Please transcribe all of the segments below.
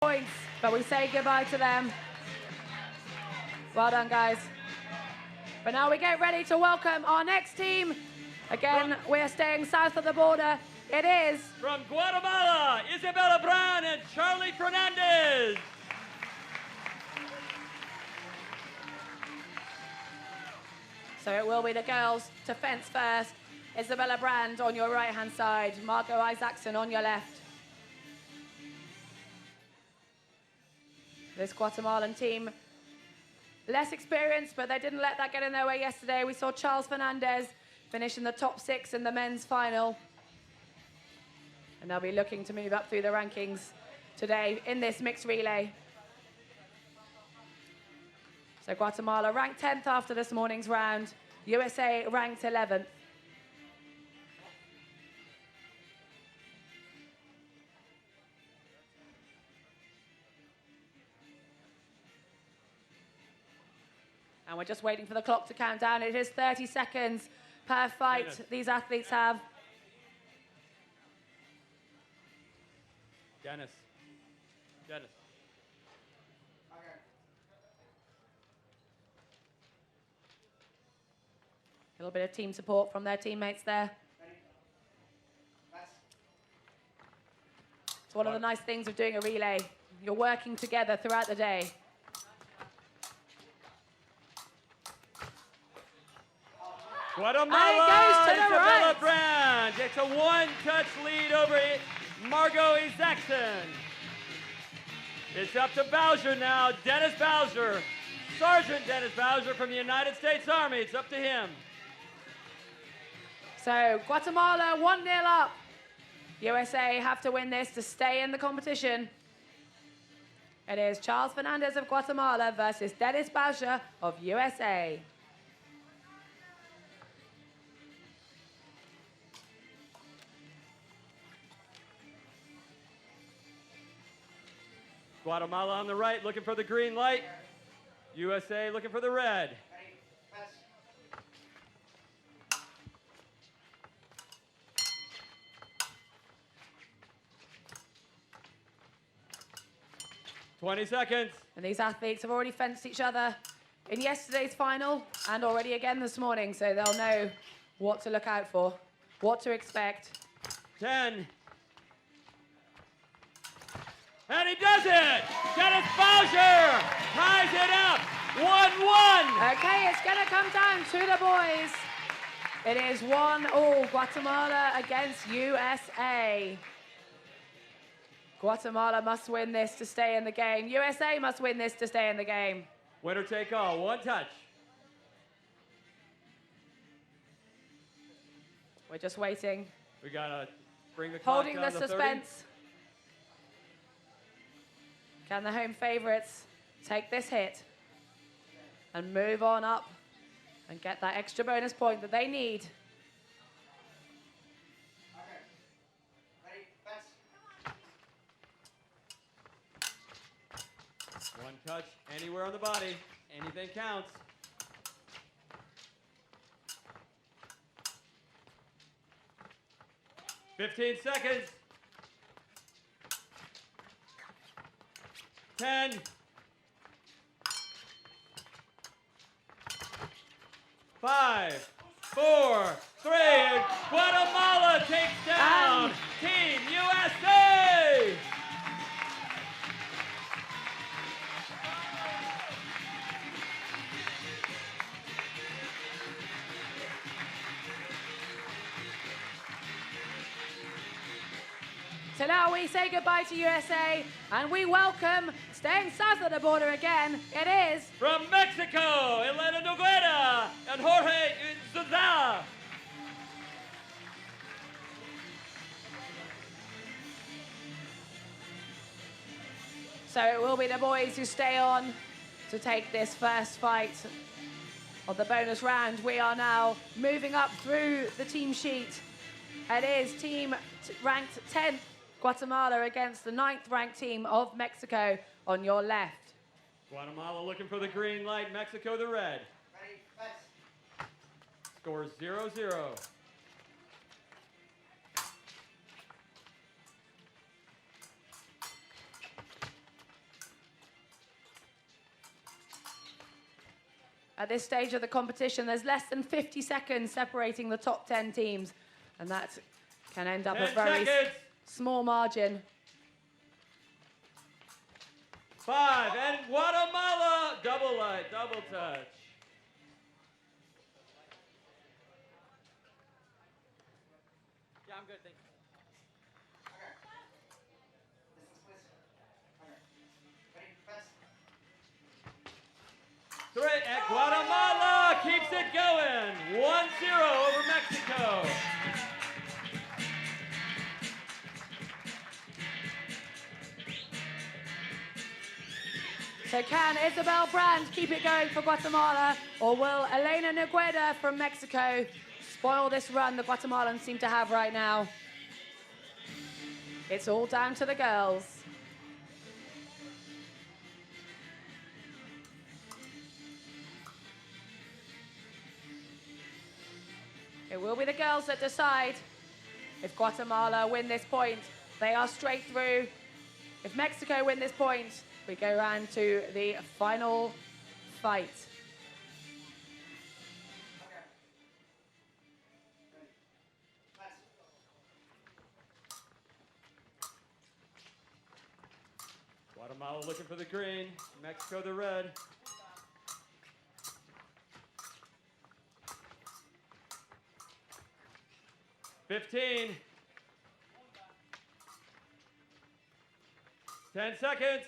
points, but we say goodbye to them. Well done, guys. But now we get ready to welcome our next team. Again, we're staying south of the border. It is from Guatemala, Isabel Brand and Charlie Fernández. So it will be the girls to fence first. Isabella Brand on your right-hand side, Margot Isaacson on your left. This Guatemalan team, less experienced, but they didn't let that get in their way yesterday. We saw Charles Fernandez finish in the top 6 in the men's final. And they'll be looking to move up through the rankings today in this mixed relay. So Guatemala ranked 10th after this morning's round. USA ranked 11th. And we're just waiting for the clock to count down. It is 30 seconds per fight these athletes have. Dennis. A little bit of team support from their teammates there. It's one of the nice things of doing a relay. You're working together throughout the day. Guatemala, Isabel Brand takes a one-touch lead over Margot Isaacson. It's up to Bowser now, Dennis Bowser. Sergeant Dennis Bowser from the United States Army. It's up to him. So Guatemala 1-0 up. USA have to win this to stay in the competition. It is Charles Fernandez of Guatemala versus Dennis Bowser of USA. Guatemala on the right, looking for the green light. USA looking for the red. 20 seconds. And these athletes have already fenced each other in yesterday's final and already again this morning, so they'll know what to look out for, what to expect. 10. And he does it! Dennis Bowser ties it up! 1-1! Okay, it's going to come down to the boys. It is 1-1, Guatemala against USA. Guatemala must win this to stay in the game. USA must win this to stay in the game. Winner take all, one touch. We're just waiting. We gotta bring the clock holding down the to suspense. 30. Can the home favorites take this hit and move on up and get that extra bonus point that they need? One touch anywhere on the body. Anything counts. $15 seconds. 10. 5, 4, 3, and Guatemala takes down Team USA! So now we say goodbye to USA and we welcome, staying south of the border again, it is... From Mexico, Elena Noguera and Jorge Zuzá. So it will be the boys who stay on to take this first fight of the bonus round. We are now moving up through the team sheet. It is team ranked 10th, Guatemala, against the 9th ranked team of Mexico on your left. Guatemala looking for the green light, Mexico the red. Ready, fast. Score 0-0. at this stage of the competition. There's less than 50 seconds separating the top 10 teams, and that can end up a 10 very seconds. small margin. 5, and Guatemala, double light, double touch. Yeah, I'm good, thank you. Okay. Distance, please. Okay. Ready, fast. 3, and Guatemala keeps it going. 1-0 over Mexico. So can Isabel Brand keep it going for Guatemala, or will Elena Nogueda from Mexico spoil this run the Guatemalans seem to have right now? It's all down to the girls. It will be the girls that decide. If Guatemala win this point, they are straight through. If Mexico win this point, we go round to the final fight. Okay. Ready. Fast. Guatemala looking for the green, Mexico the red. $15. 10 seconds.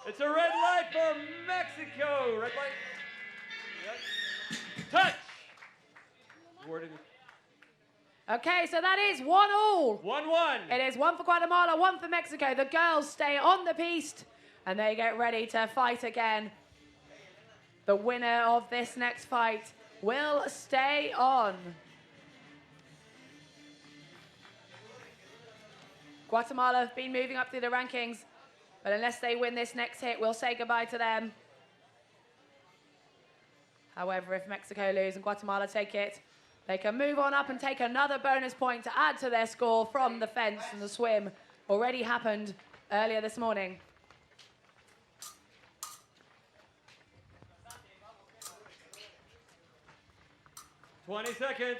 It's a red light for Mexico. Red light. Yep. Touch. Wording. Okay, so that is 1-1. 1-1. It is 1 for Guatemala, 1 for Mexico. The girls stay on the piste and they get ready to fight again. The winner of this next fight will stay on. Guatemala have been moving up through the rankings, but unless they win this next hit, we'll say goodbye to them. However, if Mexico lose and Guatemala take it, they can move on up and take another bonus point to add to their score from the fence, and the swim already happened earlier this morning. $20 seconds.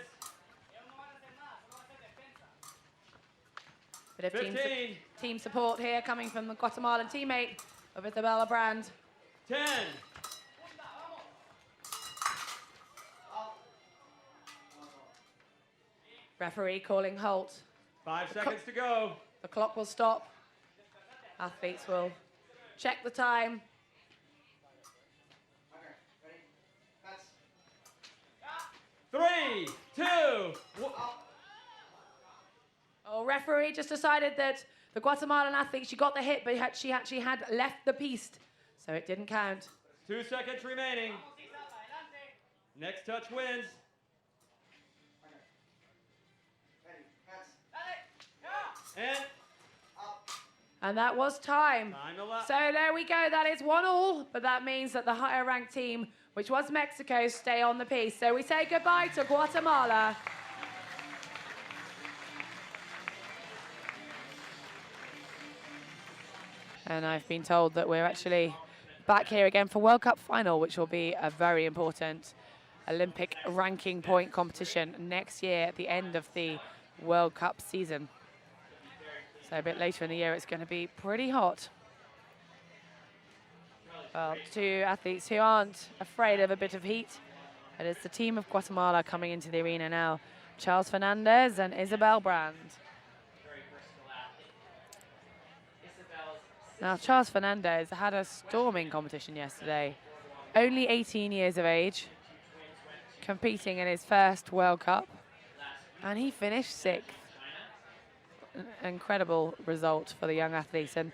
Bit of 15. team support here coming from the Guatemalan teammate of Isabel Brand. 10. Referee calling halt. 5 seconds to go. The clock will stop. Athletes will check the time. Okay. Ready. Fast. 3, 2, 1. Oh, referee just decided that the Guatemalan athlete, she got the hit, but she actually had left the piste, so it didn't count. 2 seconds remaining. Next touch wins. Okay. Ready. Fast. And that was time. Time to lap. So there we go, that is 1-1, but that means that the higher ranked team, which was Mexico, stay on the piste. So we say goodbye to Guatemala. And I've been told that we're actually back here again for World Cup final, which will be a very important Olympic ranking point competition next year at the end of the World Cup season. So a bit later in the year, it's going to be pretty hot. Well, two athletes who aren't afraid of a bit of heat. It is the team of Guatemala coming into the arena now. Charles Fernández and Isabel Brand. Now, Charles Fernández had a storming competition yesterday. Only 18 years of age, competing in his first World Cup, and he finished 6th. An incredible result for the young athletes, and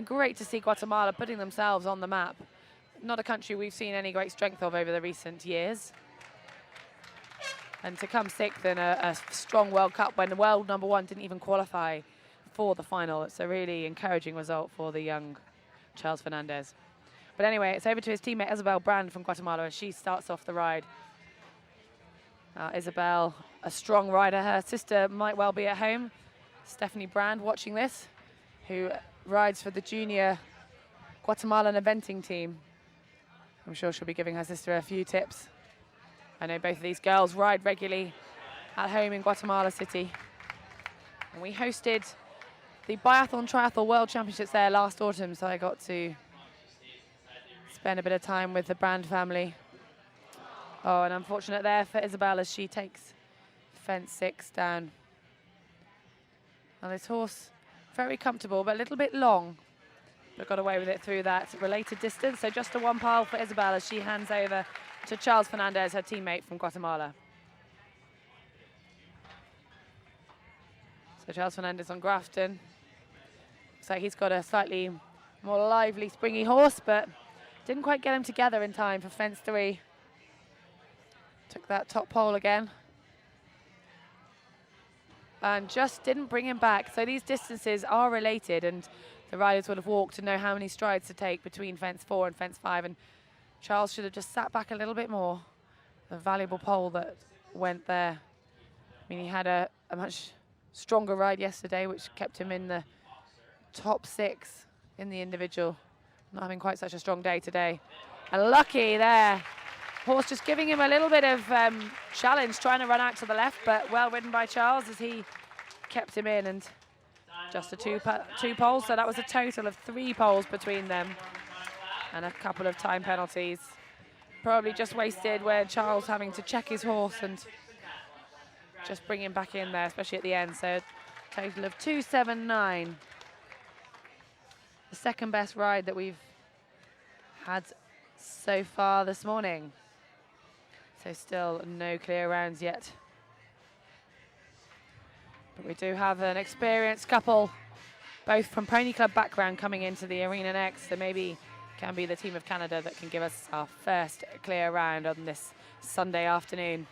great to see Guatemala putting themselves on the map. Not a country we've seen any great strength of over the recent years. And to come 6th in a strong World Cup when the world #1 didn't even qualify for the final, it's a really encouraging result for the young Charles Fernández. But anyway, it's over to his teammate Isabel Brand from Guatemala as she starts off the ride. Isabel, a strong rider. Her sister might well be at home, Stephanie Brand, watching this, who rides for the junior Guatemalan eventing team. I'm sure she'll be giving her sister a few tips. I know both of these girls ride regularly at home in Guatemala City. And we hosted the Biathlon Triathlon World Championships there last autumn, so I got to spend a bit of time with the Brand family. Oh, and unfortunate there for Isabel as she takes fence 6 down. And this horse, very comfortable, but a little bit long, but got away with it through that related distance. So just a 1 pile for Isabel as she hands over to Charles Fernandez, her teammate from Guatemala. So Charles Fernandez on Grafton. Looks like he's got a slightly more lively, springy horse, but didn't quite get him together in time for fence 3. Took that top pole again. And just didn't bring him back. So these distances are related, and the riders would have walked to know how many strides to take between fence 4 and fence 5. And Charles should have just sat back a little bit more. The valuable pole that went there. I mean, he had a much stronger ride yesterday, which kept him in the top 6 in the individual. Not having quite such a strong day today. And lucky there. Horse just giving him a little bit of challenge, trying to run out to the left, but well ridden by Charles as he kept him in, and just a two poles. So that was a total of 3 poles between them and a couple of time penalties. Probably just wasted where Charles having to check his horse and just bring him back in there, especially at the end. So total of 279. The second best ride that we've had so far this morning. So still no clear rounds yet. But we do have an experienced couple, both from Pony Club background, coming into the arena next. So maybe can be the team of Canada that can give us our first clear round on this Sunday afternoon.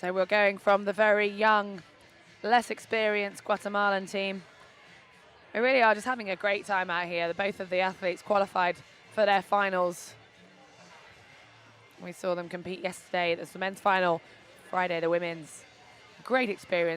So we're going from the very young, less experienced Guatemalan team. We really are just having a great time out here. Both of the athletes qualified for their finals. We saw them compete yesterday. There's the men's final, Friday the women's. Great experience.